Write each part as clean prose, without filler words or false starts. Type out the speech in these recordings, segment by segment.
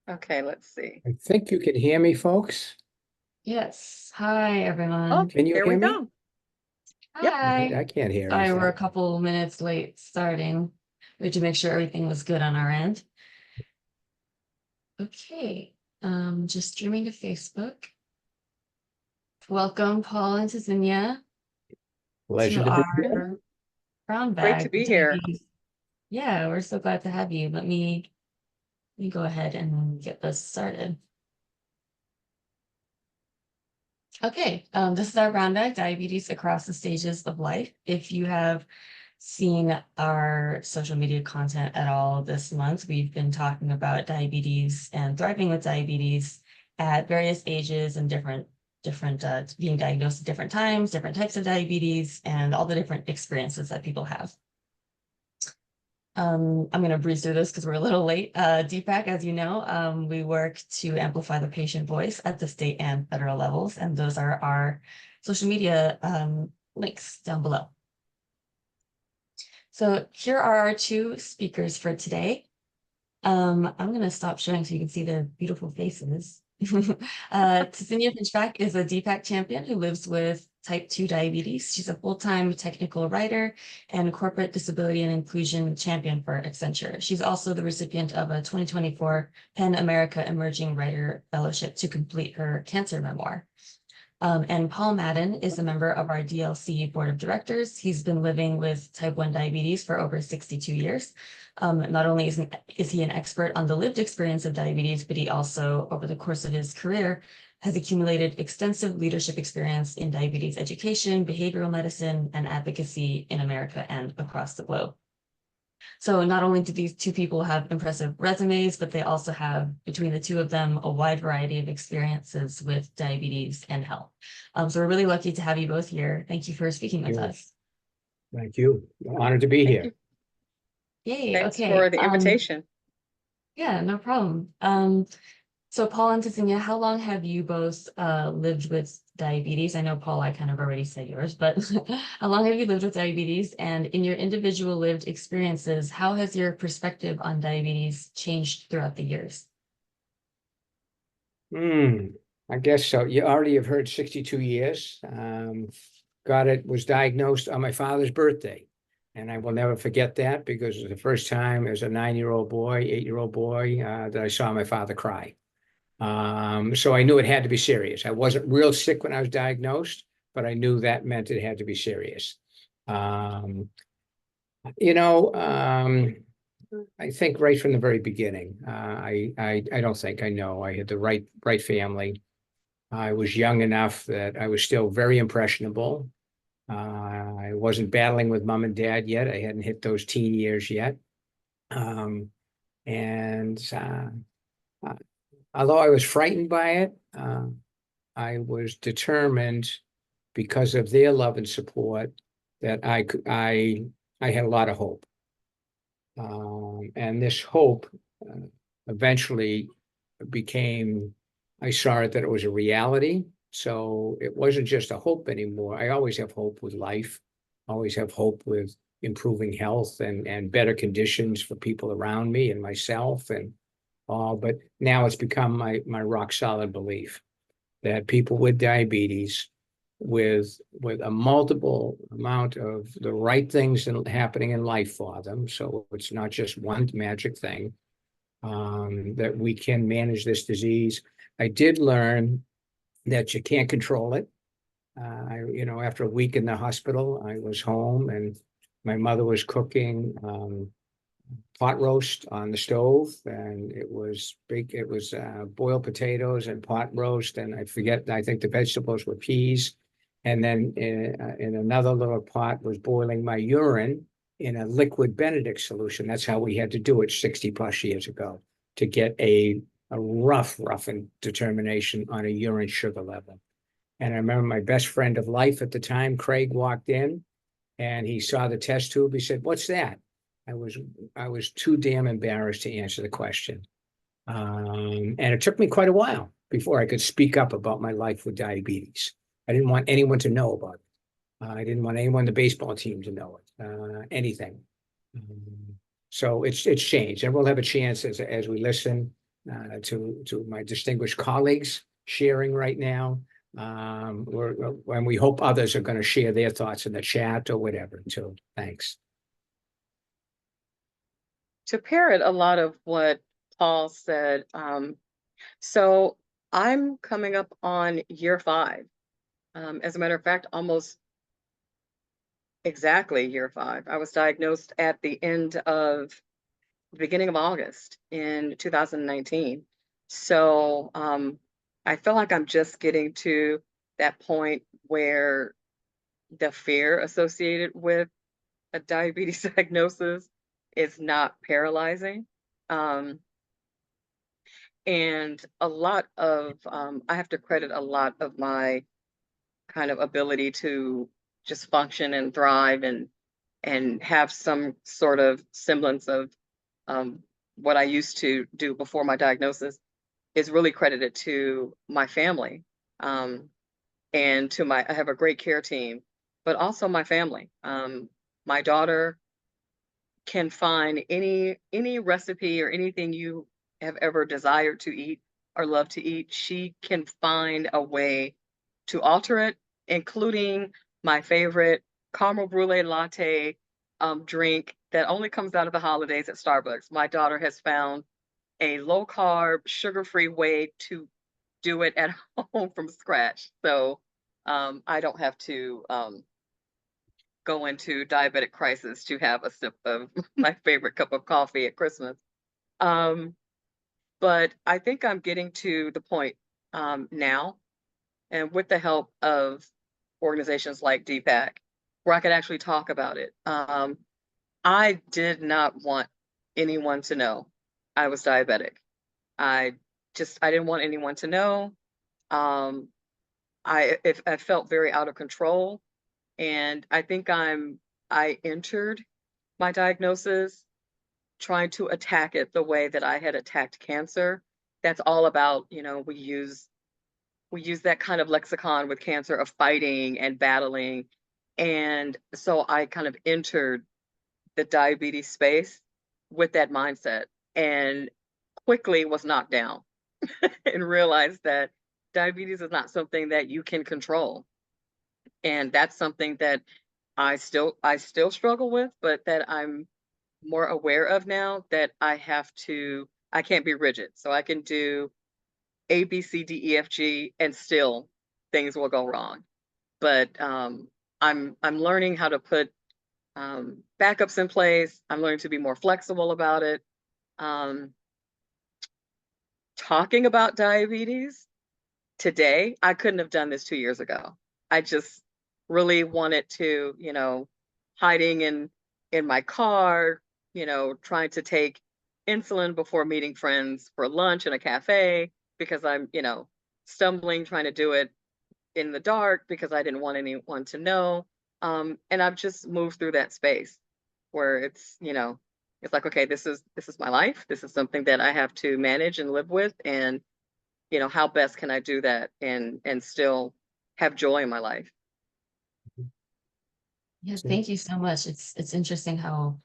Okay, let's see. I think you can hear me, folks. Yes. Hi, Oh, everyone. Can you here hear we me? go. Yep. Hi. I can't hear Sorry, we're a anything. couple minutes late starting. We had to make sure everything was good on our end. Okay. Just streaming to Facebook. Welcome, Paul and Tzynya, Pleasure to to be here. our brown Great to bag be here. diabetes. Yeah, we're so glad to have you. Let me go ahead and get this started. Okay, this is our brown bag diabetes across the stages of life. If you have seen our social media content at all this month, we've been talking about diabetes and thriving with diabetes at various ages and different being diagnosed at different times, different types of diabetes, and all the different experiences that people have. I'm going to breeze through this because we're a little late. DPAC, as you know, we work to amplify the patient voice at the state and federal levels, and those are our social media links down below. So here are our two speakers for today. I'm going to stop sharing so you can see their beautiful faces. Tzynya Pinchback is a DPAC champion who lives with type 2 diabetes. She's a full-time technical writer and corporate disability and inclusion champion for Accenture. She's also the recipient of a 2024 PEN America Emerging Writer Fellowship to complete her cancer memoir. And Paul Madden is a member of our DLC board of directors. He's been living with type 1 diabetes for over 62 years. Not only is he an expert on the lived experience of diabetes, but he also, over the course of his career, has accumulated extensive leadership experience in diabetes education, behavioral medicine, and advocacy in America and across the globe. So not only do these two people have impressive resumes, but they also have, between the two of them, a wide variety of experiences with diabetes and health. So we're really lucky to have you both here. Thank you for speaking with us. Thank you. Honored to be Thank here. you. Yay, Thanks okay. for the invitation. Yeah, no problem. So Paul and Tzynya, how long have you both lived with diabetes? I know, Paul, I kind of already said yours, but how long have you lived with diabetes? And in your individual lived experiences, how has your perspective on diabetes changed throughout the years? I guess so. You already have heard 62 years. Was diagnosed on my father's birthday. And I will never forget that because it was the first time as a 9-year-old boy, 8-year-old boy, that I saw my father cry. So I knew it had to be serious. I wasn't real sick when I was diagnosed, but I knew that meant it had to be serious. I think right from the very beginning, I don't think I know I had the right family. I was young enough that I was still very impressionable. I wasn't battling with mom and dad yet. I hadn't hit those teen years yet. Although I was frightened by it, I was determined because of their love and support that I had a lot of hope. And this hope eventually became, I saw it that it was a reality. So it wasn't just a hope anymore. I always have hope with life, always have hope with improving health and better conditions for people around me and myself and all. But now it's become my rock solid belief that people with diabetes with a multiple amount of the right things happening in life for them. So it's not just one magic thing, that we can manage this disease. I did learn that you can't control it. After a week in the hospital, I was home and my mother was cooking pot roast on the stove, and it was big. It was boiled potatoes and pot roast, and I think the vegetables were peas. And then in another little pot was boiling my urine in a liquid Benedict solution. That's how we had to do it 60 plus years ago to get a rough determination on a urine sugar level. And I remember my best friend of life at the time, Craig, walked in and he saw the test tube. He said, "What's that?" I was too damn embarrassed to answer the question. And it took me quite a while before I could speak up about my life with diabetes. I didn't want anyone to know about it. I didn't want anyone on the baseball team to know it, anything. So it's changed, and we'll have a chance as we listen to my distinguished colleagues sharing right now. And we hope others are going to share their thoughts in the chat or whatever too. Thanks. To parrot a lot of what Paul said, so I'm coming up on year 5. As a matter of fact, almost exactly year 5. I was diagnosed at the beginning of August in 2019. So I feel like I'm just getting to that point where the fear associated with a diabetes diagnosis is not paralyzing. And a lot of, I have to credit a lot of my kind of ability to just function and thrive and have some sort of semblance of what I used to do before my diagnosis is really credited to my family, and to I have a great care team, but also my family. My daughter can find any recipe or anything you have ever desired to eat or love to eat. She can find a way to alter it, including my favorite caramel brulee latte drink that only comes out of the holidays at Starbucks. My daughter has found a low carb, sugar free way to do it at home from scratch. So I don't have to go into diabetic crisis to have a sip of my favorite cup of coffee at Christmas. But I think I'm getting to the point now, and with the help of organizations like DPAC, where I could actually talk about it. I did not want anyone to know I was diabetic. I didn't want anyone to know. I felt very out of control, and I think I entered my diagnosis trying to attack it the way that I had attacked cancer. That's all about, we use that kind of lexicon with cancer of fighting and battling. And so I kind of entered the diabetes space with that mindset and quickly was knocked down and realized that diabetes is not something that you can control. And that's something that I still struggle with, but that I'm more aware of now, that I can't be rigid. So I can do A, B, C, D, E, F, G, and still things will go wrong. But I'm learning how to put backups in place. I'm learning to be more flexible about it. Talking about diabetes today, I couldn't have done this 2 years ago. I just really wanted to, hiding in my car, trying to take insulin before meeting friends for lunch in a cafe because I'm, stumbling, trying to do it in the dark because I didn't want anyone to know. And I've just moved through that space where it's like, okay, this is my life. This is something that I have to manage and live with. And, how best can I do that and still have joy in my life? Yes, thank you so much. It's interesting how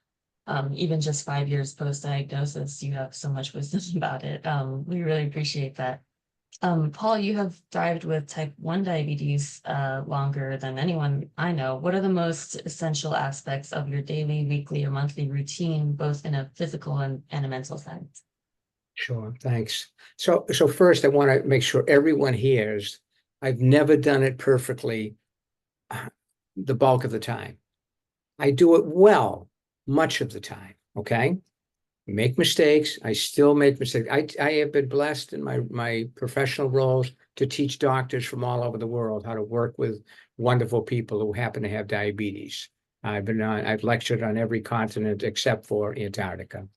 even just 5 years post-diagnosis, you have so much wisdom about it. We really appreciate that. Paul, you have thrived with type 1 diabetes longer than anyone I know. What are the most essential aspects of your daily, weekly, or monthly routine, both in a physical and a mental sense? Sure, thanks. So first, I want to make sure everyone hears I've never done it perfectly the bulk of the time. I do it well much of the time, okay? Make mistakes. I still make mistakes. I have been blessed in my professional roles to teach doctors from all over the world how to work with wonderful people who happen to have diabetes. I've lectured on every continent except for Antarctica.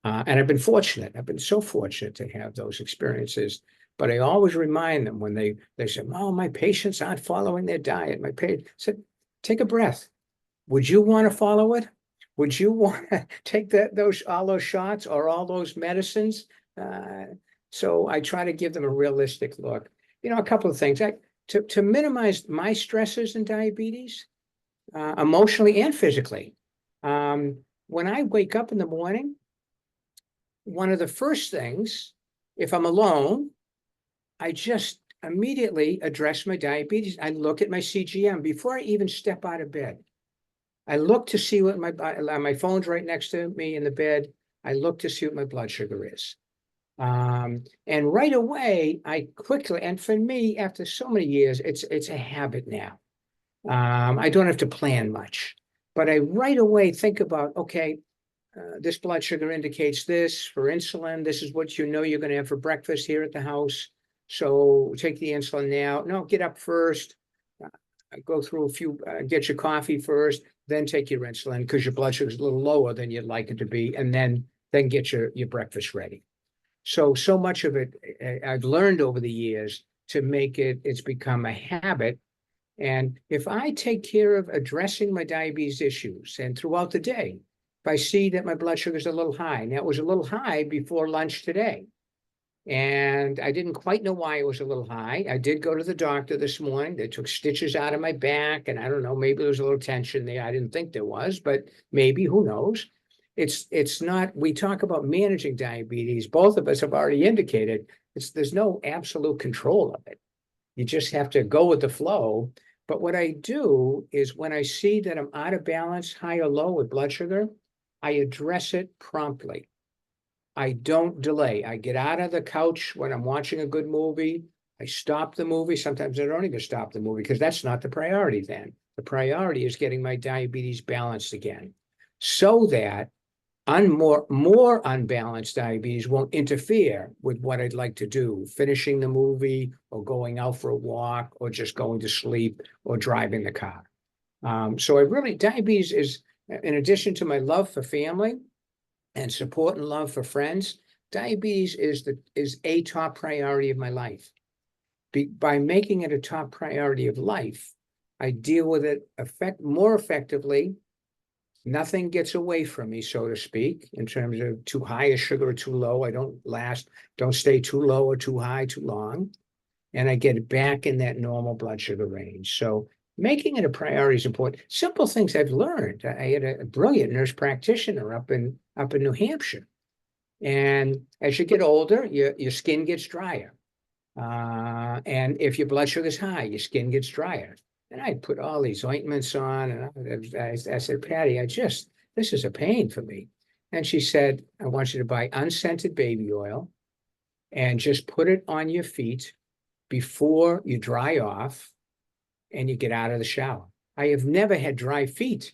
And I've been fortunate. I've been so fortunate to have those experiences. But I always remind them when they say, "Oh, my patients aren't following their diet." My patient said, "Take a breath. Would you want to follow it? Would you want to take all those shots or all those medicines?" So I try to give them a realistic look. A couple of things. To minimize my stresses in diabetes, emotionally and physically. When I wake up in the morning, one of the first things If I'm alone, I just immediately address my diabetes. I look at my CGM before I even step out of bed. I look to see what my phone's right next to me in the bed. I look to see what my blood sugar is. And right away, I quickly, and for me, after so many years, it's a habit now. I don't have to plan much, but I right away think about, okay, this blood sugar indicates this for insulin. This is what you know you're going to have for breakfast here at the house. So take the insulin now. No, get up first. Go through a few, get your coffee first, then take your insulin because your blood sugar is a little lower than you'd like it to be, and then get your breakfast ready. So much of it I've learned over the years to make it's become a habit. And if I take care of addressing my diabetes issues and throughout the day, if I see that my blood sugar is a little high, now it was a little high before lunch today, and I didn't quite know why it was a little high. I did go to the doctor this morning. They took stitches out of my back, and I don't know, maybe there was a little tension there. I didn't think there was, but maybe, who knows? It's not, we talk about managing diabetes. Both of us have already indicated there's no absolute control of it. You just have to go with the flow. But what I do is when I see that I'm out of balance, high or low with blood sugar, I address it promptly. I don't delay. I get out of the couch when I'm watching a good movie. I stop the movie. Sometimes I don't even stop the movie because that's not the priority then. The priority is getting my diabetes balanced again so that more unbalanced diabetes won't interfere with what I'd like to do, finishing the movie or going out for a walk or just going to sleep or driving the car. So diabetes is, in addition to my love for family and support and love for friends, diabetes is a top priority of my life. By making it a top priority of life, I deal with it more effectively. Nothing gets away from me, so to speak, in terms of too high a sugar or too low. I don't stay too low or too high too long. And I get back in that normal blood sugar range. So making it a priority is important. Simple things I've learned. I had a brilliant nurse practitioner up in New Hampshire. And as you get older, your skin gets drier. And if your blood sugar is high, your skin gets drier. And I put all these ointments on, and I said, Patty, this is a pain for me. And she said, I want you to buy unscented baby oil and just put it on your feet before you dry off and you get out of the shower. I have never had dry feet.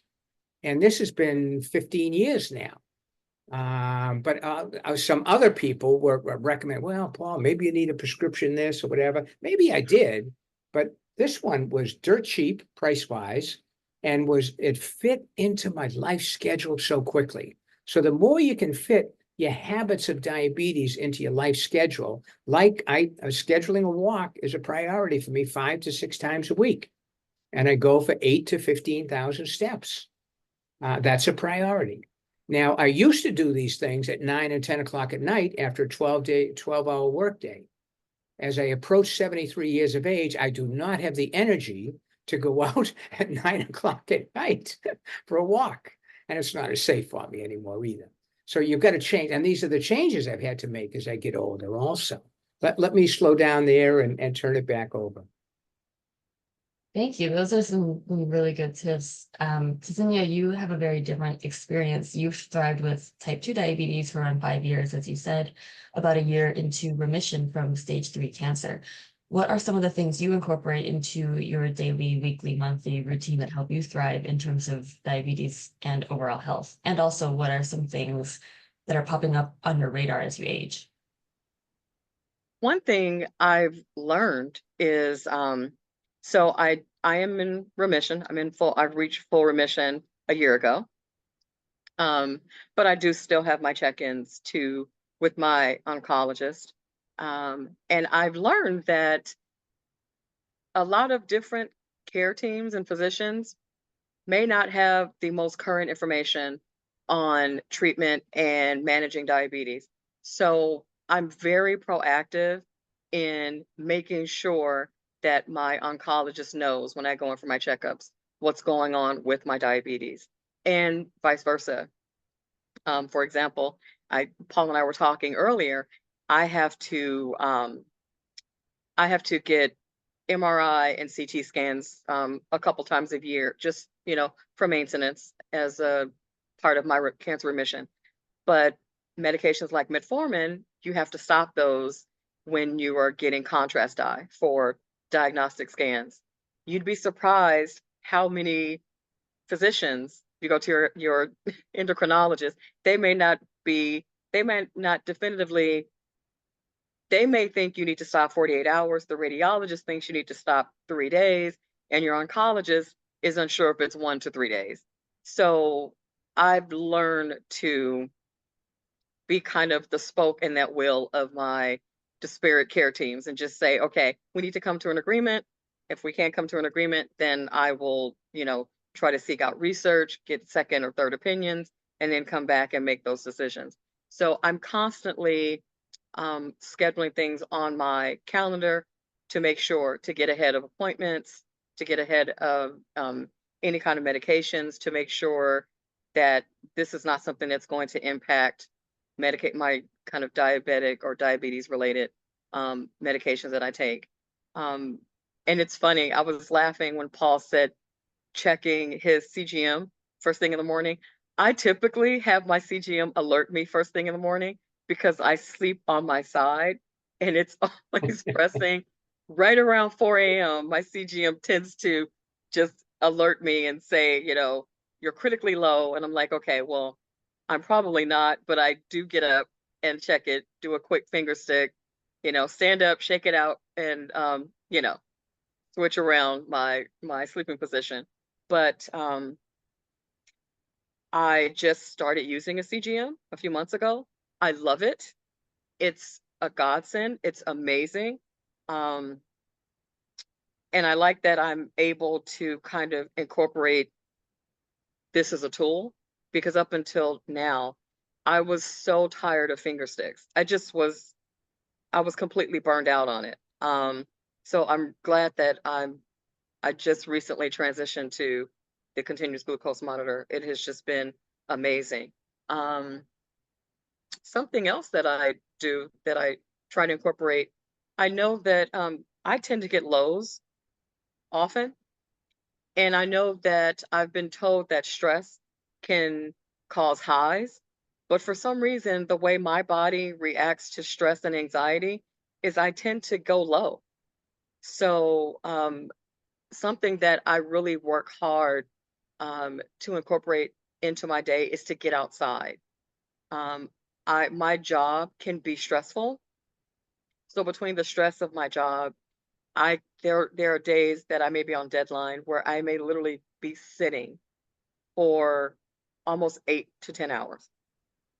And this has been 15 years now. But some other people were recommending, well, Paul, maybe you need a prescription this or whatever. Maybe I did, but this one was dirt cheap price-wise, and it fit into my life schedule so quickly. So the more you can fit your habits of diabetes into your life schedule, like scheduling a walk is a priority for me 5 to 6 times a week. And I go for 8 to 15,000 steps. That's a priority. Now, I used to do these things at 9 and 10 o'clock at night after a 12-hour workday. As I approach 73 years of age, I do not have the energy to go out at 9 o'clock at night for a walk. And it's not as safe for me anymore either. So you've got to change. And these are the changes I've had to make as I get older also. Let me slow down there and turn it back over. Thank you. Those are some really good tips. Tzynya, you have a very different experience. You've thrived with type 2 diabetes for around 5 years, as you said, about a year into remission from stage 3 cancer. What are some of the things you incorporate into your daily, weekly, monthly routine that help you thrive in terms of diabetes and overall health? And also, what are some things that are popping up on your radar as you age? One thing I've learned is, so I am in remission. I've reached full remission a year ago. But I do still have my check-ins with my oncologist. And I've learned that a lot of different care teams and physicians may not have the most current information on treatment and managing diabetes. So I'm very proactive in making sure that my oncologist knows when I go in for my checkups what's going on with my diabetes, and vice versa. For example, Paul and I were talking earlier, I have to get MRI and CT scans a couple times a year, just, for maintenance as a part of my cancer remission. But medications like metformin, you have to stop those when you are getting contrast dye for diagnostic scans. You'd be surprised how many physicians, you go to your endocrinologist, they may not be, they may not definitively, they may think you need to stop 48 hours. The radiologist thinks you need to stop 3 days, and your oncologist is unsure if it's 1 to 3 days. So I've learned to be kind of the spoke in that wheel of my disparate care teams and just say, okay, we need to come to an agreement. If we can't come to an agreement, then I will, try to seek out research, get second or third opinions, and then come back and make those decisions. So I'm constantly scheduling things on my calendar to make sure to get ahead of appointments, to get ahead of any kind of medications, to make sure that this is not something that's going to impact my kind of diabetic or diabetes related medications that I take. And it's funny, I was laughing when Paul said checking his CGM first thing in the morning. I typically have my CGM alert me first thing in the morning because I sleep on my side and it's always pressing right around 4 a.m. My CGM tends to just alert me and say, you're critically low. And I'm like, okay, well, I'm probably not, but I do get up and check it, do a quick finger stick, stand up, shake it out, and switch around my sleeping position. But I just started using a CGM a few months ago. I love it. It's a godsend. It's amazing. And I like that I'm able to kind of incorporate this as a tool because up until now, I was so tired of finger sticks. I was completely burned out on it. So I'm glad that I just recently transitioned to the continuous glucose monitor. It has just been amazing. Something else that I do that I try to incorporate, I know that I tend to get lows often. And I know that I've been told that stress can cause highs, but for some reason, the way my body reacts to stress and anxiety is I tend to go low. So, something that I really work hard to incorporate into my day is to get outside. Um, my job can be stressful. So between the stress of my job, there are days that I may be on deadline where I may literally be sitting for almost 8 to 10 hours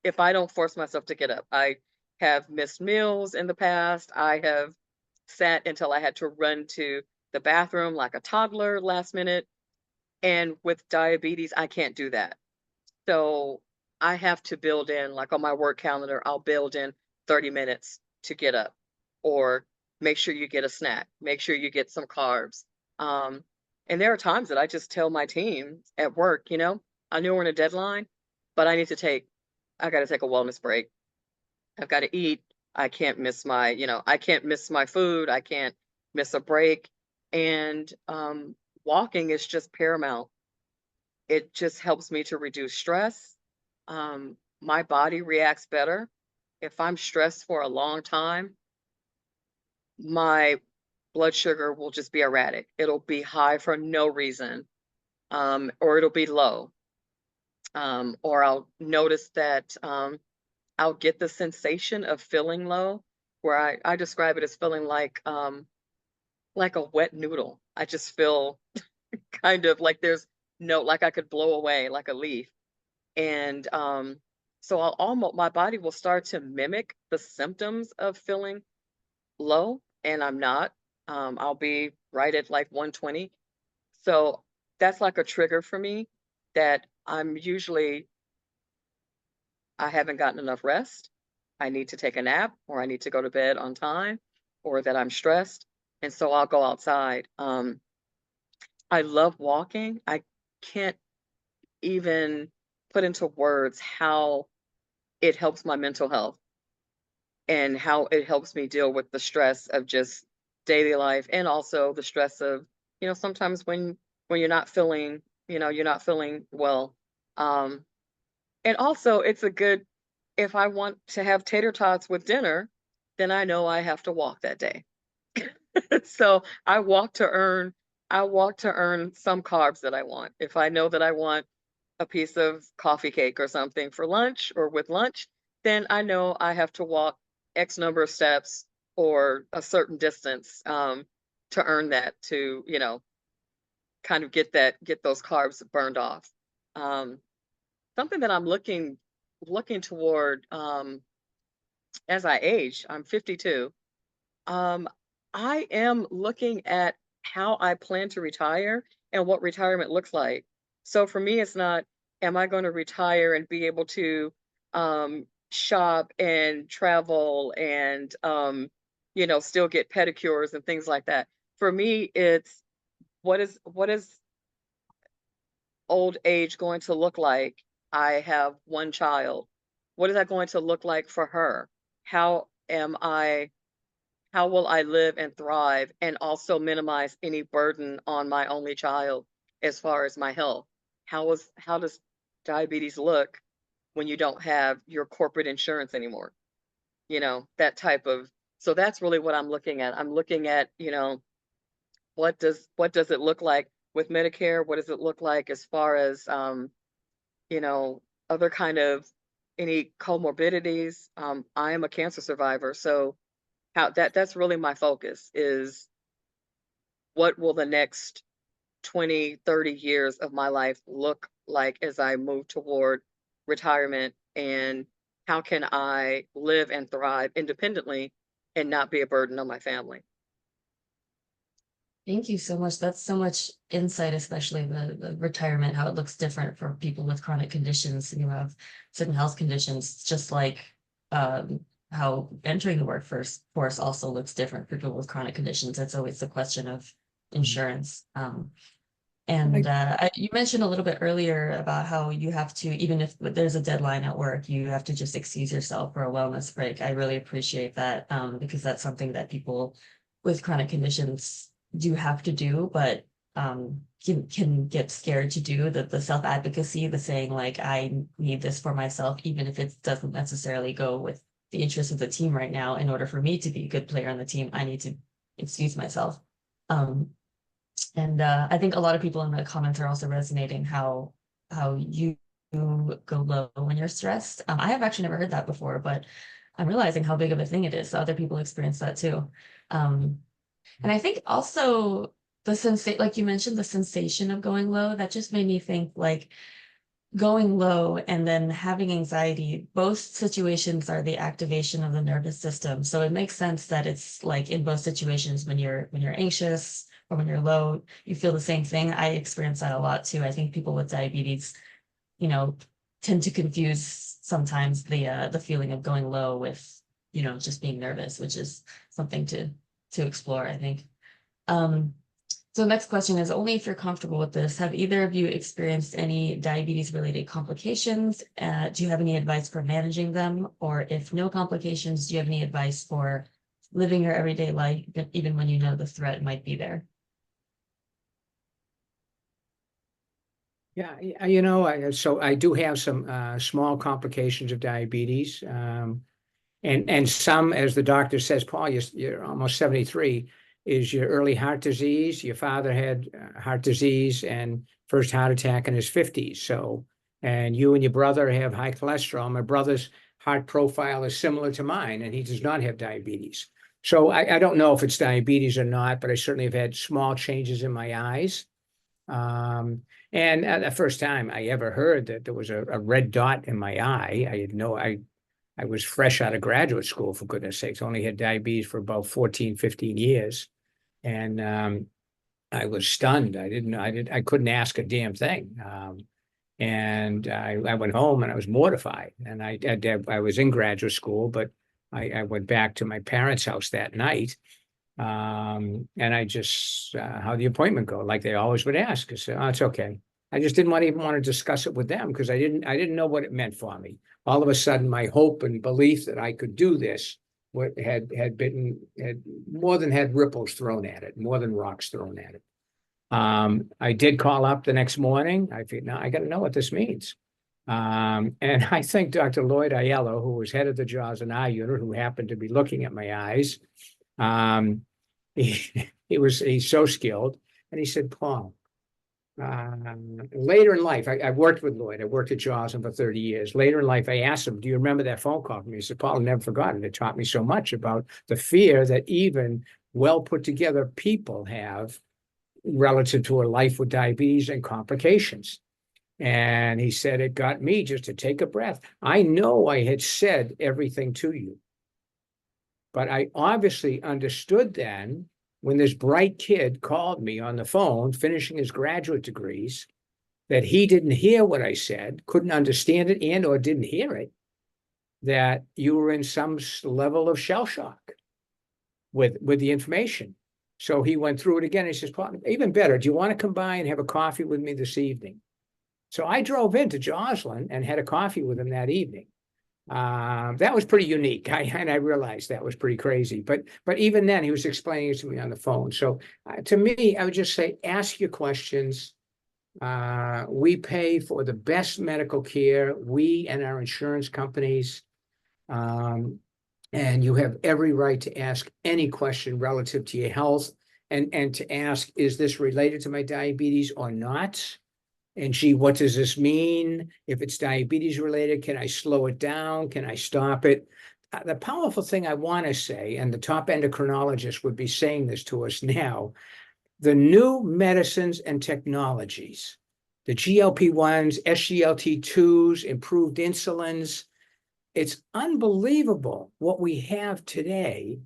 if I don't force myself to get up. I have missed meals in the past. I have sat until I had to run to the bathroom like a toddler last minute. And with diabetes, I can't do that. So I have to build in, like on my work calendar, I'll build in 30 minutes to get up, or make sure you get a snack, make sure you get some carbs. Um, and there are times that I just tell my team at work, I know we're in a deadline, but I got to take a wellness break. I've got to eat. I can't miss I can't miss my food. I can't miss a break. And walking is just paramount. It just helps me to reduce stress. My body reacts better. If I'm stressed for a long time, my blood sugar will just be erratic. It'll be high for no reason, or it'll be low. Or I'll notice that I'll get the sensation of feeling low, where I describe it as feeling like a wet noodle. I just feel kind of like like I could blow away like a leaf. And so my body will start to mimic the symptoms of feeling low, and I'm not. I'll be right at like 120. So that's like a trigger for me that I haven't gotten enough rest. I need to take a nap, or I need to go to bed on time, or that I'm stressed. And so I'll go outside. I love walking. I can't even put into words how it helps my mental health. and how it helps me deal with the stress of just daily life, and also the stress of, sometimes when you're not feeling, you're not feeling well. Um, and also it's a good, if I want to have tater tots with dinner, then I know I have to walk that day. So I walk to earn some carbs that I want. If I know that I want a piece of coffee cake or something for lunch or with lunch, then I know I have to walk X number of steps or a certain distance, to earn that, to, kind of get those carbs burned off. Um, Something that I'm looking toward, as I age. I'm 52. Um, I am looking at how I plan to retire and what retirement looks like. So for me, it's not, am I going to retire and be able to, shop and travel and, still get pedicures and things like that. For me, it's, what is old age going to look like? I have one child. What is that going to look like for her? How am I how will I live and thrive and also minimize any burden on my only child as far as my health? How does diabetes look when you don't have your corporate insurance anymore? That type of, so that's really what I'm looking at. I'm looking at, what does it look like with Medicare? What does it look like as far as, you know, other kind of, any comorbidities? I am a cancer survivor, so that's really my focus, is what will the next 20, 30 years of my life look like as I move toward retirement, and how can I live and thrive independently and not be a burden on my family? Thank you so much. That's so much insight, especially the retirement, how it looks different for people with chronic conditions and you have certain health conditions, just like um, how entering the workforce also looks different for people with chronic conditions. It's always the question of insurance. And you mentioned a little bit earlier about how you have to, even if there's a deadline at work, you have to just excuse yourself for a wellness break. I really appreciate that, because that's something that people with chronic conditions do have to do, but can get scared to do. The self-advocacy, the saying like, I need this for myself, even if it doesn't necessarily go with the interests of the team right now. In order for me to be a good player on the team, I need to excuse myself. Um, and I think a lot of people in the comments are also resonating how you go low when you're stressed. I have actually never heard that before, but I'm realizing how big of a thing it is. So other people experience that too. And I think also the sensation, like you mentioned, the sensation of going low, that just made me think like going low and then having anxiety, both situations are the activation of the nervous system. So it makes sense that it's like in both situations, when you're anxious or when you're low, you feel the same thing. I experience that a lot too. I think people with diabetes, you know, tend to confuse sometimes the feeling of going low with, just being nervous, which is something to explore, I think. Um, so next question is, only if you're comfortable with this, have either of you experienced any diabetes related complications? Do you have any advice for managing them? Or if no complications, do you have any advice for living your everyday life, even when you know the threat might be there? Yeah, so I do have some small complications of diabetes, and some, as the doctor says, Paul, you're almost 73, is your early heart disease. Your father had heart disease and first heart attack in his 50s. So, and you and your brother have high cholesterol. My brother's heart profile is similar to mine, and he does not have diabetes. So I don't know if it's diabetes or not, but I certainly have had small changes in my eyes. Um, and the first time I ever heard that there was a red dot in my eye, I was fresh out of graduate school, for goodness sakes, only had diabetes for about 14, 15 years. And I was stunned. I couldn't ask a damn thing. And I went home and I was mortified. And I was in graduate school, but I went back to my parents' house that night. And I just, how the appointment go? Like they always would ask. I said, oh, it's okay. I just didn't even want to discuss it with them because I didn't know what it meant for me. All of a sudden, my hope and belief that I could do this had more than had ripples thrown at it, more than rocks thrown at it. I did call up the next morning. I figured, now I got to know what this means. And I think Dr. Lloyd Aiello, who was head of the Jaws and Eye unit, who happened to be looking at my eyes, he's so skilled. And he said, Paul, later in life, I worked with Lloyd. I worked at Jaws for 30 years. Later in life, I asked him, do you remember that phone call from me? He said, Paul, I've never forgotten. It taught me so much about the fear that even well put together people have relative to a life with diabetes and complications. And he said, it got me just to take a breath. I know I had said everything to you, but I obviously understood then when this bright kid called me on the phone, finishing his graduate degrees, that he didn't hear what I said, couldn't understand it, and or didn't hear it, that you were in some level of shell shock with the information. So he went through it again. He says, Paul, even better, do you want to come by and have a coffee with me this evening? So I drove into Joslin and had a coffee with him that evening. That was pretty unique. And I realized that was pretty crazy. But even then, he was explaining it to me on the phone. So to me, I would just say, ask your questions. We pay for the best medical care, we and our insurance companies. And you have every right to ask any question relative to your health and to ask, is this related to my diabetes or not? And gee, what does this mean? If it's diabetes related, can I slow it down? Can I stop it? The powerful thing I want to say, and the top endocrinologist would be saying this to us now, the new medicines and technologies, the GLP-1s, SGLT2s, improved insulins, it's unbelievable what we have today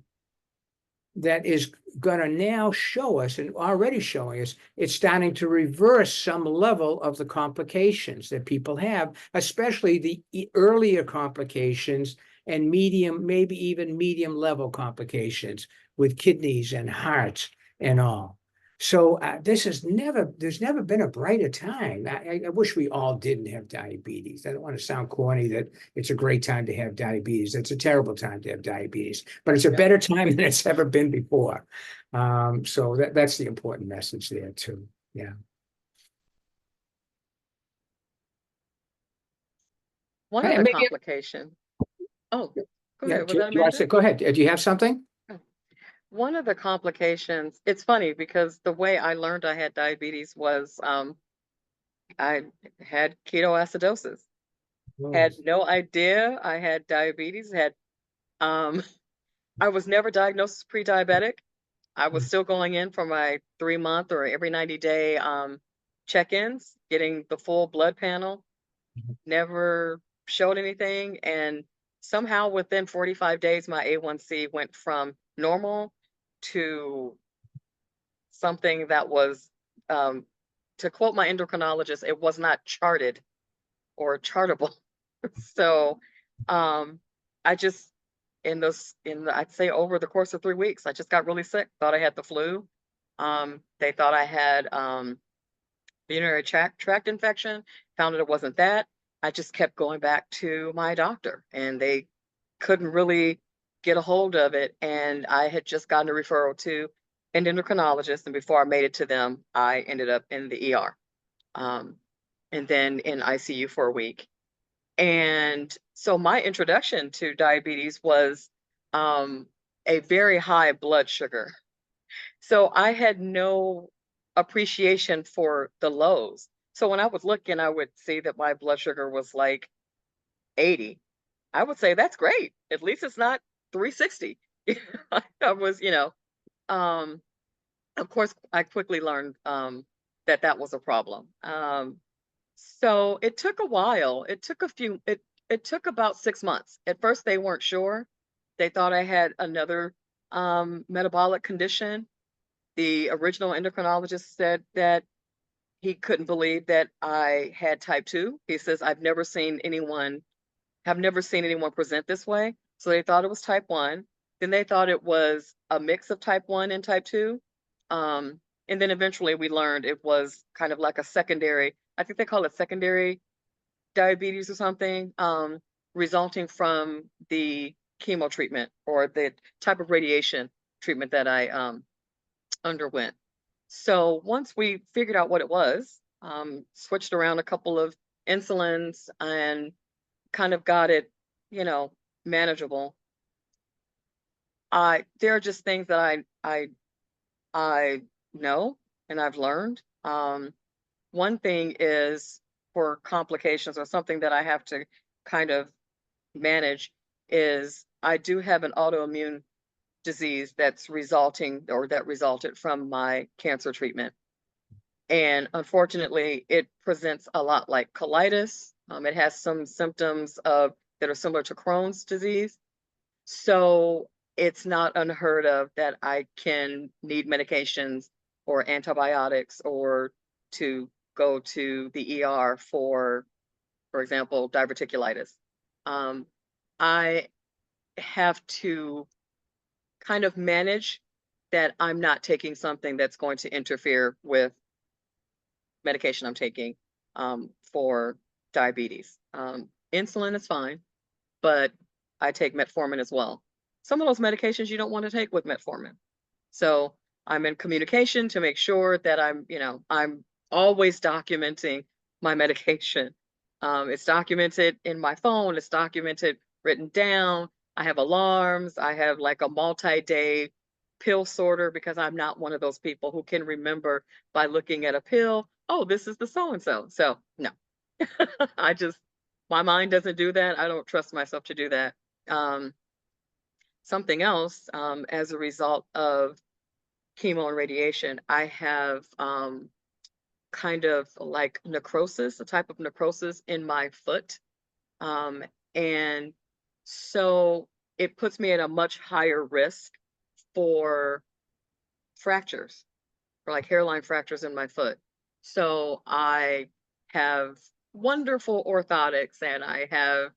that is going to now show us, and already showing us, it's starting to reverse some level of the complications that people have, especially the earlier complications and medium, maybe even medium level complications with kidneys and hearts and all. So there's never been a brighter time. I wish we all didn't have diabetes. I don't want to sound corny that it's a great time to have diabetes. It's a terrible time to have diabetes, but it's a better time than it's ever been before. So that's the important message there too. Yeah. One And other maybe, complication. Oh, go yeah, ahead. Was that Amanda? go ahead. Do you have something? One of the complications, it's funny because the way I learned I had diabetes was I had ketoacidosis. Had no idea I had diabetes, I was never diagnosed as pre-diabetic. I was still going in for my 3-month or every 90-day check-ins, getting the full blood panel, never showed anything. And somehow within 45 days, my A1C went from normal to something that was, to quote my endocrinologist, it was not charted or chartable. So I just, I'd say over the course of 3 weeks, I just got really sick, thought I had the flu. They thought I had urinary tract infection, found that it wasn't that. I just kept going back to my doctor and they couldn't really get a hold of it. And I had just gotten a referral to an endocrinologist. And before I made it to them, I ended up in the ER and then in ICU for a week. And so my introduction to diabetes was a very high blood sugar. So I had no appreciation for the lows. So when I was looking, I would see that my blood sugar was like 80. I would say that's great. At least it's not 360. I was, of course, I quickly learned that was a problem. So it took a while. It took about 6 months. At first, they weren't sure. They thought I had another metabolic condition. The original endocrinologist said that he couldn't believe that I had type 2. He says, have never seen anyone present this way. So they thought it was type 1. Then they thought it was a mix of type 1 and type 2. And then eventually we learned it was kind of like a secondary, I think they call it secondary diabetes or something, resulting from the chemo treatment or the type of radiation treatment that I underwent. So once we figured out what it was, switched around a couple of insulins and kind of got it, manageable. There are just things that I know and I've learned. One thing is for complications or something that I have to kind of manage is I do have an autoimmune disease that resulted from my cancer treatment. And unfortunately, it presents a lot like colitis. It has some symptoms that are similar to Crohn's disease. So it's not unheard of that I can need medications or antibiotics or to go to the ER for example, diverticulitis. I have to kind of manage that I'm not taking something that's going to interfere with medication I'm taking for diabetes. Insulin is fine, but I take metformin as well. Some of those medications you don't want to take with metformin. So I'm in communication to make sure that I'm always documenting my medication. It's documented in my phone, it's documented written down. I have alarms, I have like a multi-day pill sorter because I'm not one of those people who can remember by looking at a pill, oh, this is the so-and-so. So no, my mind doesn't do that. I don't trust myself to do that. Something else, as a result of chemo and radiation, I have kind of like necrosis, a type of necrosis in my foot. And so it puts me at a much higher risk for fractures, for like hairline fractures in my foot. So I have wonderful orthotics and I have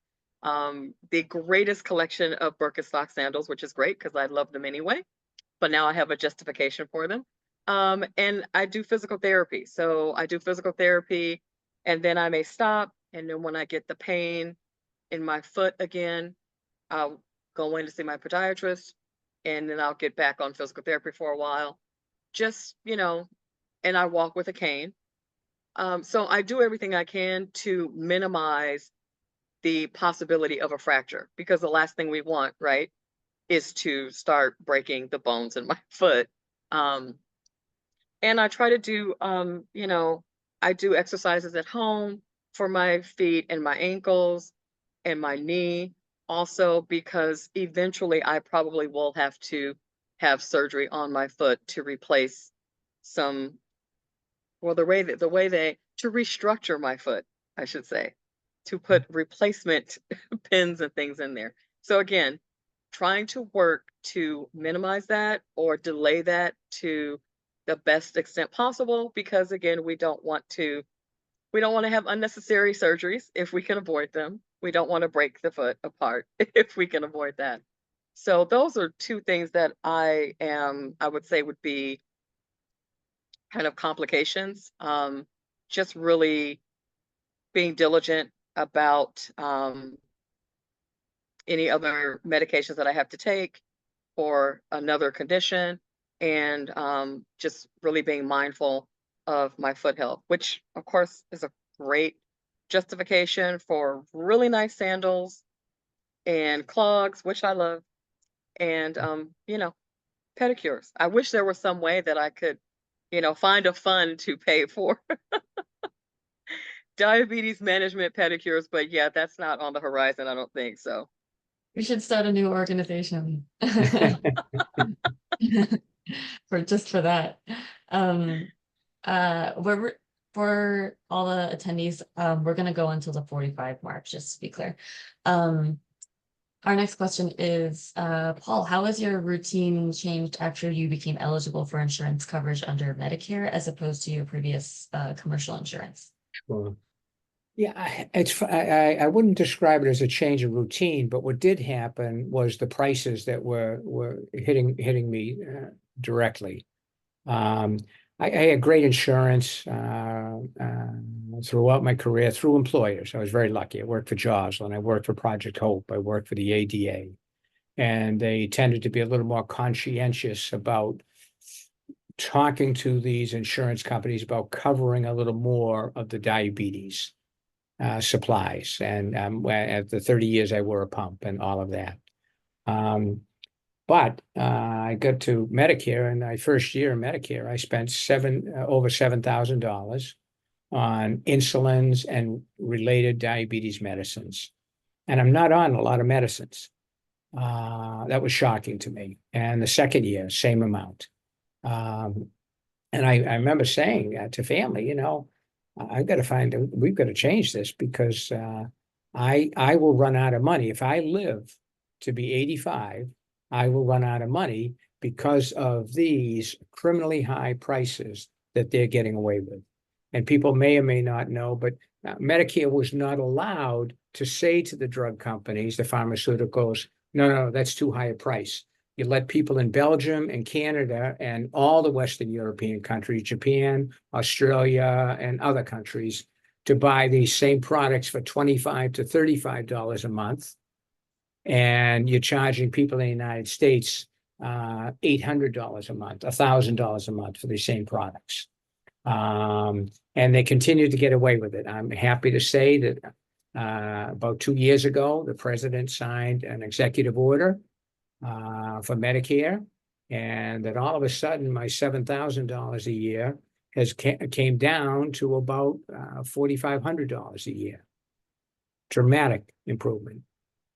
the greatest collection of Birkenstock sandals, which is great because I love them anyway. But now I have a justification for them. And I do physical therapy. So I do physical therapy and then I may stop. And then when I get the pain in my foot again, I'll go in to see my podiatrist and then I'll get back on physical therapy for a while. Just, and I walk with a cane. So I do everything I can to minimize the possibility of a fracture because the last thing we want, right, is to start breaking the bones in my foot. And I try to do, I do exercises at home for my feet and my ankles and my knee also because eventually I probably will have to have surgery on my foot to replace some, well, to restructure my foot, I should say, to put replacement pins and things in there. So again, trying to work to minimize that or delay that to the best extent possible because again we don't want to have unnecessary surgeries if we can avoid them. We don't want to break the foot apart if we can avoid that. So those are two things that I would say would be kind of complications. Just really being diligent about any other medications that I have to take for another condition and just really being mindful of my foot health, which of course is a great justification for really nice sandals and clogs, which I love, and pedicures. I wish there was some way that I could, find a fund to pay for diabetes management pedicures, but yeah, that's not on the horizon, I don't think so. We should start a new organization for that. For all the attendees, we're going to go until the 45 mark, just to be clear. Our next question is, Paul, how has your routine changed after you became eligible for insurance coverage under Medicare as opposed to your previous commercial insurance? Sure. Yeah, I wouldn't describe it as a change of routine, but what did happen was the prices that were hitting me directly. I had great insurance throughout my career through employers. I was very lucky. I worked for Joslin, I worked for Project Hope, I worked for the ADA. And they tended to be a little more conscientious about talking to these insurance companies about covering a little more of the diabetes supplies. And after 30 years, I wore a pump and all of that. But I got to Medicare, and my first year in Medicare, I spent over $7,000 on insulins and related diabetes medicines. And I'm not on a lot of medicines. That was shocking to me. And the second year, same amount. And I remember saying to family, you know, we've got to change this, because I will run out of money. If I live to be 85, I will run out of money because of these criminally high prices that they're getting away with. And people may or may not know, but Medicare was not allowed to say to the drug companies, the pharmaceuticals, no, that's too high a price. You let people in Belgium and Canada and all the Western European countries, Japan, Australia, and other countries, to buy these same products for $25 to $35 a month. And you're charging people in the United States $800 a month, $1,000 a month for these same products. And they continue to get away with it. I'm happy to say that about 2 years ago, the president signed an executive order for Medicare, and that all of a sudden my $7,000 a year came down to about $4,500 a year. Dramatic improvement.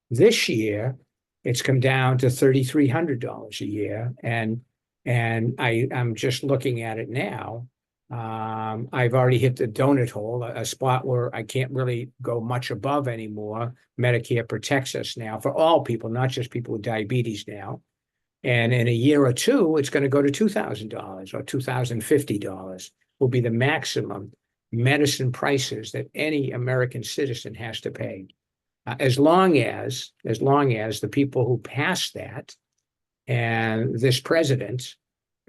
This year, it's come down to $3,300 a year, and I'm just looking at it now. I've already hit the donut hole, a spot where I can't really go much above anymore. Medicare protects us now for all people, not just people with diabetes now. And in a year or two, it's going to go to $2,000 or $2,050 will be the maximum medicine prices that any American citizen has to pay. As long as the people who pass that, and this president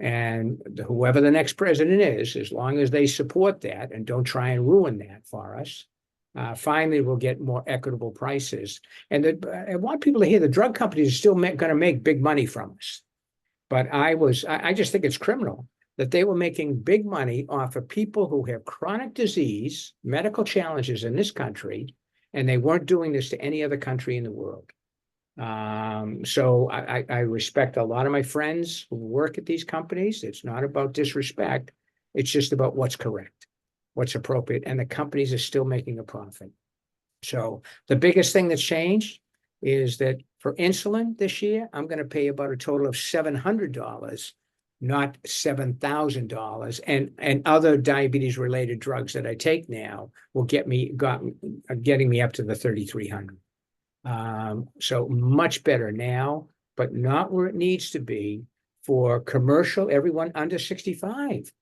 and whoever the next president is, as long as they support that and don't try and ruin that for us, finally we'll get more equitable prices. And I want people to hear the drug companies are still going to make big money from us. But I just think it's criminal that they were making big money off of people who have chronic disease, medical challenges in this country, and they weren't doing this to any other country in the world. So I respect a lot of my friends who work at these companies. It's not about disrespect. It's just about what's correct, what's appropriate, and the companies are still making a profit. So the biggest thing that's changed is that for insulin this year, I'm going to pay about a total of $700, not $7,000. And other diabetes related drugs that I take now will getting me up to the $3,300. So much better now, but not where it needs to be for commercial, everyone under 65.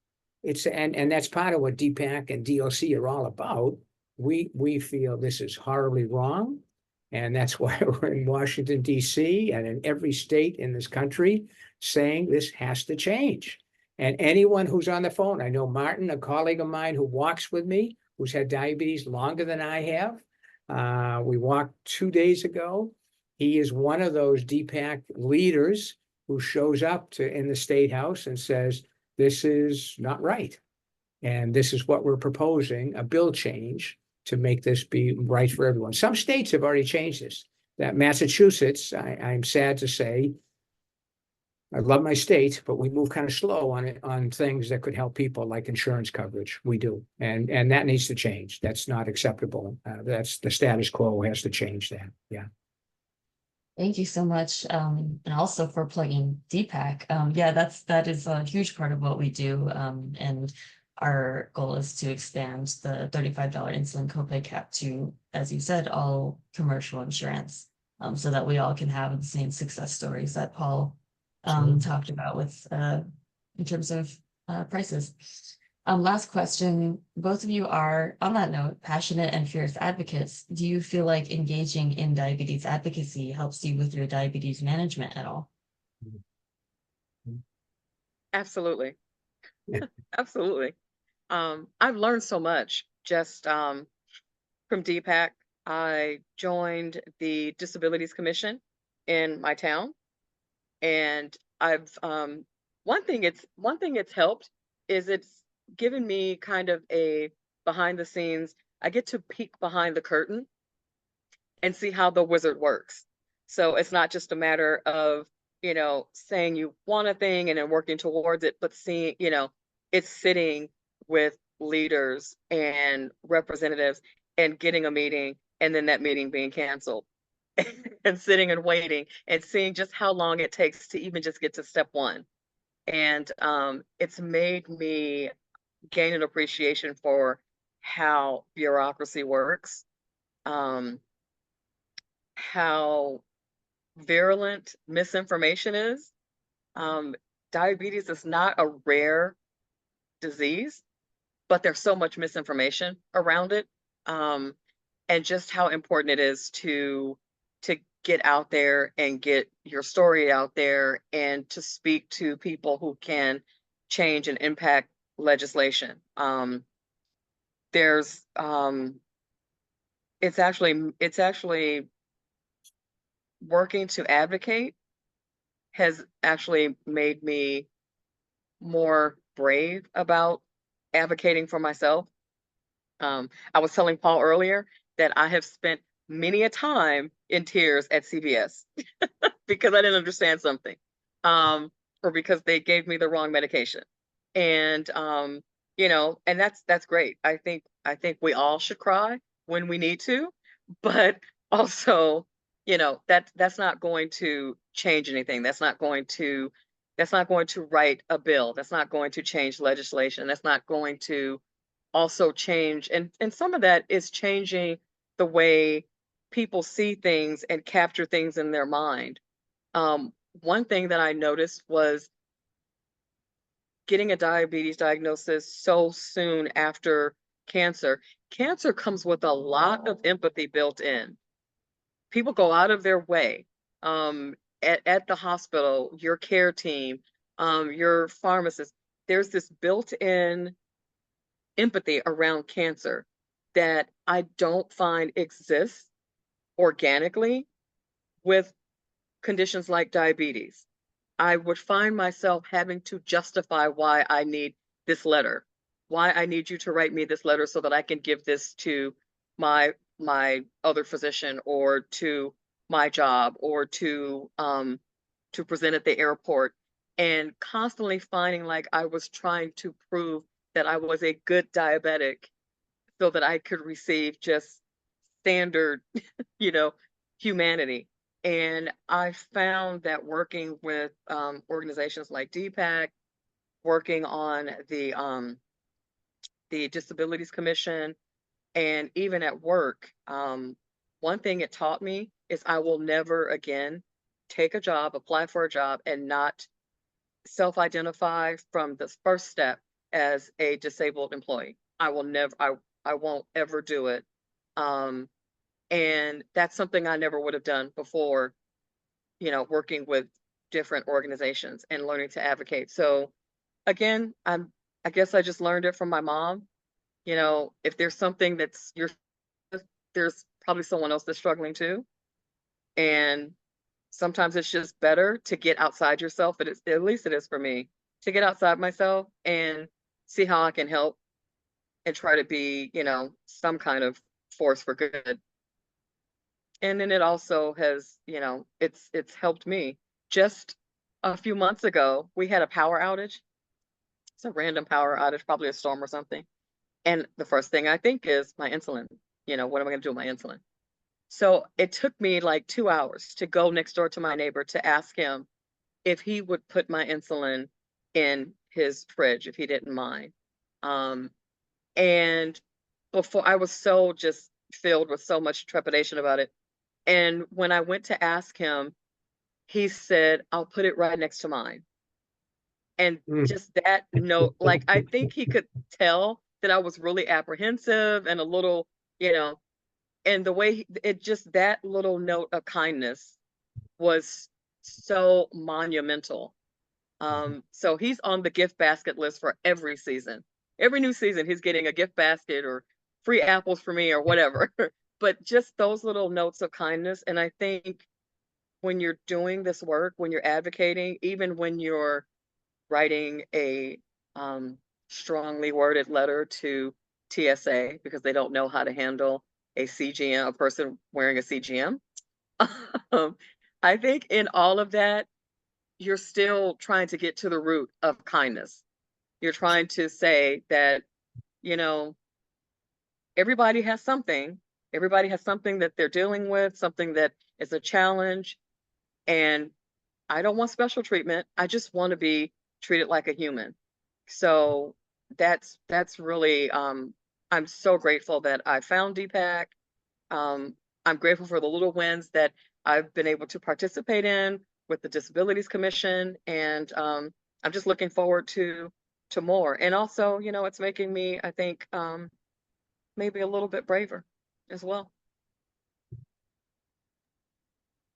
And that's part of what DPAC and DOC are all about. We feel this is horribly wrong. And that's why we're in Washington, D.C. and in every state in this country saying this has to change. And anyone who's on the phone, I know Martin, a colleague of mine who walks with me, who's had diabetes longer than I have. We walked 2 days ago. He is one of those DPAC leaders who shows up in the State House and says, this is not right. And this is what we're proposing, a bill change to make this be right for everyone. Some states have already changed this. That Massachusetts, I'm sad to say, I love my state, but we move kind of slow on things that could help people like insurance coverage. We do. And that needs to change. That's not acceptable. That's the status quo has to change that. Yeah. Thank you so much. And also for plugging DPAC. Yeah, that is a huge part of what we do. And our goal is to expand the $35 insulin copay cap to, as you said, all commercial insurance, so that we all can have the same success stories that Paul talked about with in terms of prices. Last question. Both of you are, on that note, passionate and fierce advocates. Do you feel like engaging in diabetes advocacy helps you with your diabetes management at all? Absolutely. Absolutely. I've learned so much just from DPAC. I joined the Disabilities Commission in my town. And I've one thing it's helped is it's given me kind of a behind the scenes. I get to peek behind the curtain and see how the wizard works. So it's not just a matter of, saying you want a thing and then working towards it, but seeing, it's sitting with leaders and representatives and getting a meeting and then that meeting being canceled and sitting and waiting and seeing just how long it takes to even just get to step one. And it's made me gain an appreciation for how bureaucracy works, um, how virulent misinformation is. Um, Diabetes is not a rare disease, but there's so much misinformation around it. And just how important it is to get out there and get your story out there and to speak to people who can change and impact legislation. There's it's actually working to advocate has actually made me more brave about advocating for myself. I was telling Paul earlier that I have spent many a time in tears at CVS because I didn't understand something, or because they gave me the wrong medication. And and that's great. I think we all should cry when we need to, but also, that's not going to change anything. That's not going to write a bill. That's not going to change legislation. That's not going to also change, and some of that is changing the way people see things and capture things in their mind. One thing that I noticed was getting a diabetes diagnosis so soon after cancer. Cancer comes with a lot of empathy built in. People go out of their way, at the hospital, your care team, your pharmacist. There's this built-in empathy around cancer that I don't find exists organically with conditions like diabetes. I would find myself having to justify why I need this letter, why I need you to write me this letter so that I can give this to my other physician or to my job or to present at the airport, and constantly finding like I was trying to prove that I was a good diabetic so that I could receive just standard, you know, humanity. And I found that working with organizations like DPAC, working on the Disabilities Commission, and even at work, one thing it taught me is I will never again take a job, apply for a job, and not self-identify from the first step as a disabled employee. I will never, I won't ever do it. Um, and that's something I never would have done before, working with different organizations and learning to advocate. So again, I guess I just learned it from my mom. If there's something there's probably someone else that's struggling too. And sometimes it's just better to get outside yourself, but at least it is for me, to get outside myself and see how I can help and try to be, some kind of force for good. And then it also has, it's helped me. Just a few months ago, we had a power outage. It's a random power outage, probably a storm or something. And the first thing I think is my insulin. What am I going to do with my insulin? So it took me like 2 hours to go next door to my neighbor to ask him if he would put my insulin in his fridge, if he didn't mind. And before, I was so just filled with so much trepidation about it. And when I went to ask him, he said, "I'll put it right next to mine." And just that note, like, I think he could tell that I was really apprehensive and a little, and the way that little note of kindness was so monumental. So he's on the gift basket list for every season. Every new season, he's getting a gift basket or free apples for me or whatever. But just those little notes of kindness. And I think when you're doing this work, when you're advocating, even when you're writing a strongly worded letter to TSA because they don't know how to handle a CGM, a person wearing a CGM. I think in all of that, you're still trying to get to the root of kindness. You're trying to say that, you know, everybody has something. Everybody has something that they're dealing with, something that is a challenge. And I don't want special treatment. I just want to be treated like a human. So that's really I'm so grateful that I found DPAC. I'm grateful for the little wins that I've been able to participate in with the Disabilities Commission, and I'm just looking forward to more. And also, you know, it's making me, I think, maybe a little bit braver as well.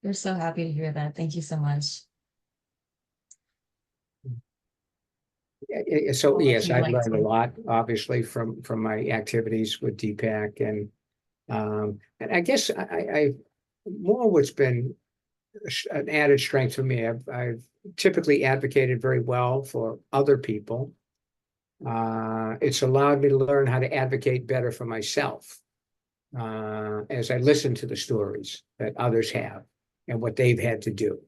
We're so happy to hear that. Thank you so much. So Paul, if yes, you'd I've like learned a to. lot, obviously, from my activities with DPAC, and I guess I more what's been an added strength for me. I've typically advocated very well for other people. It's allowed me to learn how to advocate better for myself as I listen to the stories that others have and what they've had to do.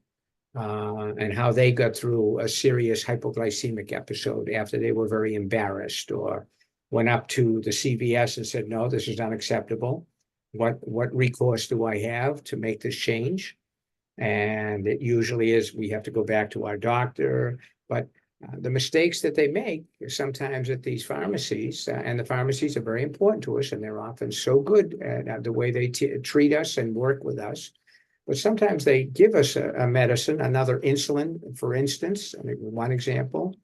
And how they got through a serious hypoglycemic episode after they were very embarrassed or went up to the CVS and said, no, this is unacceptable. What recourse do I have to make this change? And it usually is we have to go back to our doctor. But the mistakes that they make sometimes at these pharmacies, and the pharmacies are very important to us, and they're often so good at the way they treat us and work with us. But sometimes they give us a medicine, another insulin, for instance, one example,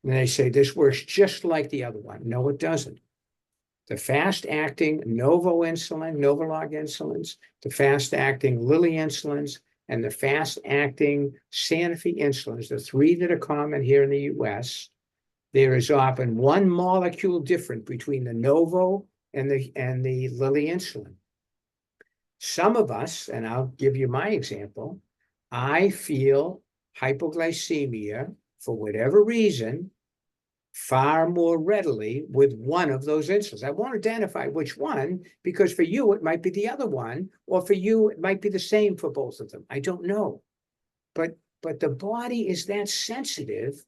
and they say this works just like the other one. No, it doesn't. The fast-acting Novolog insulins, the fast-acting Lilly insulins, and the fast-acting Sanofi insulins, the three that are common here in the US, there is often one molecule different between the Novo and the Lilly insulin. Some of us, and I'll give you my example, I feel hypoglycemia for whatever reason far more readily with one of those insulins. I won't identify which one because for you it might be the other one, or for you it might be the same for both of them. I don't know. But the body is that sensitive,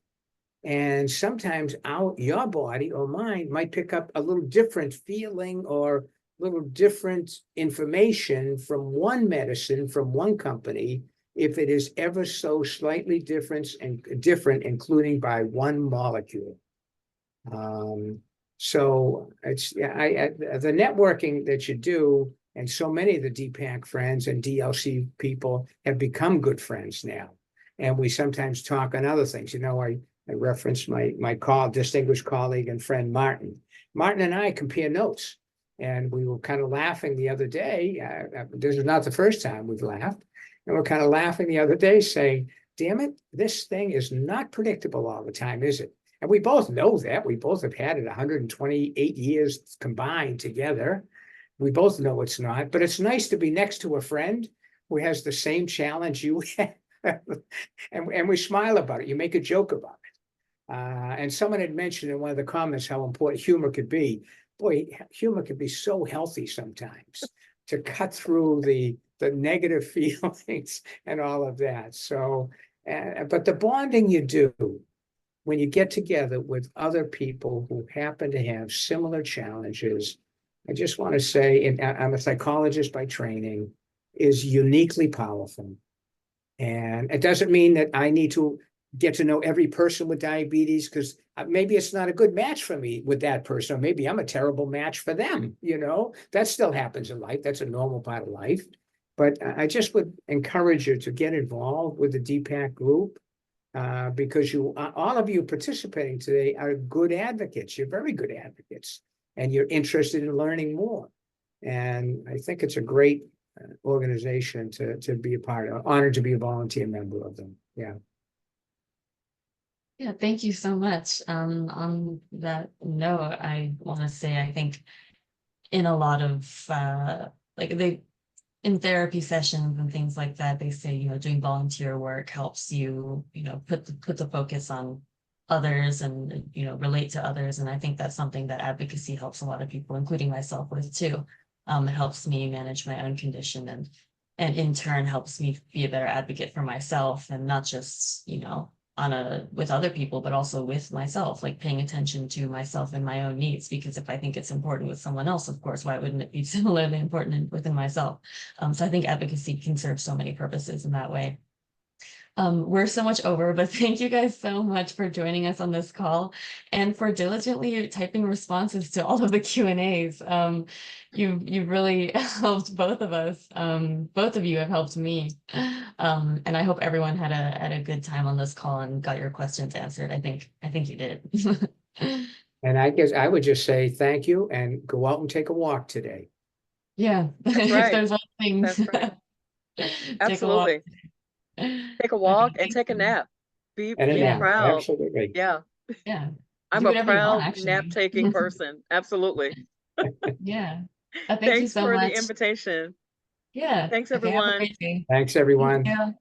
and sometimes your body or mine might pick up a little different feeling or little different information from one medicine from one company if it is ever so slightly different, including by one molecule. So it's the networking that you do, and so many of the DPAC friends and DLC people have become good friends now, and we sometimes talk on other things. You know, I referenced my distinguished colleague and friend Martin. Martin and I compare notes. And we were kind of laughing the other day. This is not the first time we've laughed. And we're kind of laughing the other day saying, damn it, this thing is not predictable all the time, is it? And we both know that. We both have had it 128 years combined together. We both know it's not. But it's nice to be next to a friend who has the same challenge you have. and we smile about it. You make a joke about it. And someone had mentioned in one of the comments how important humor could be. Boy, humor can be so healthy sometimes to cut through the negative feelings and all of that. So, but the bonding you do when you get together with other people who happen to have similar challenges, I just want to say, and I'm a psychologist by training, is uniquely powerful. And it doesn't mean that I need to get to know every person with diabetes, because maybe it's not a good match for me with that person, or maybe I'm a terrible match for them. You know, that still happens in life. That's a normal part of life. But I just would encourage you to get involved with the DPAC group, because all of you participating today are good advocates. You're very good advocates, and you're interested in learning more. And I think it's a great organization to be a part of. Honored to be a volunteer member of them. Yeah. Yeah, thank you so much. On that note, I want to say I think in a lot of like in therapy sessions and things like that, they say, doing volunteer work helps you, put the focus on others and, relate to others. And I think that's something that advocacy helps a lot of people, including myself, with too. It helps me manage my own condition and in turn helps me be a better advocate for myself, and not just, with other people, but also with myself, like paying attention to myself and my own needs. Because if I think it's important with someone else, of course, why wouldn't it be similarly important within myself? So I think advocacy can serve so many purposes in that way. We're so much over, but thank you guys so much for joining us on this call and for diligently typing responses to all of the Q&As. You've really helped both of us. Both of you have helped me. And I hope everyone had a good time on this call and got your questions answered. I think you did. And I guess I would just say thank you and go out and take a walk today. Yeah, That's if right. there's one thing, That's right. take a walk. Absolutely. Take a Okay, walk and thank take a you. nap. Be And be Yeah, proud. absolutely. Yeah. yeah. I'm Do a whatever you want, proud actually. nap-taking person. Absolutely. Yeah. Thank you Thanks so for the much. invitation. Yeah. Thanks, Okay, have a everyone. great day. Thanks, Thank everyone. you.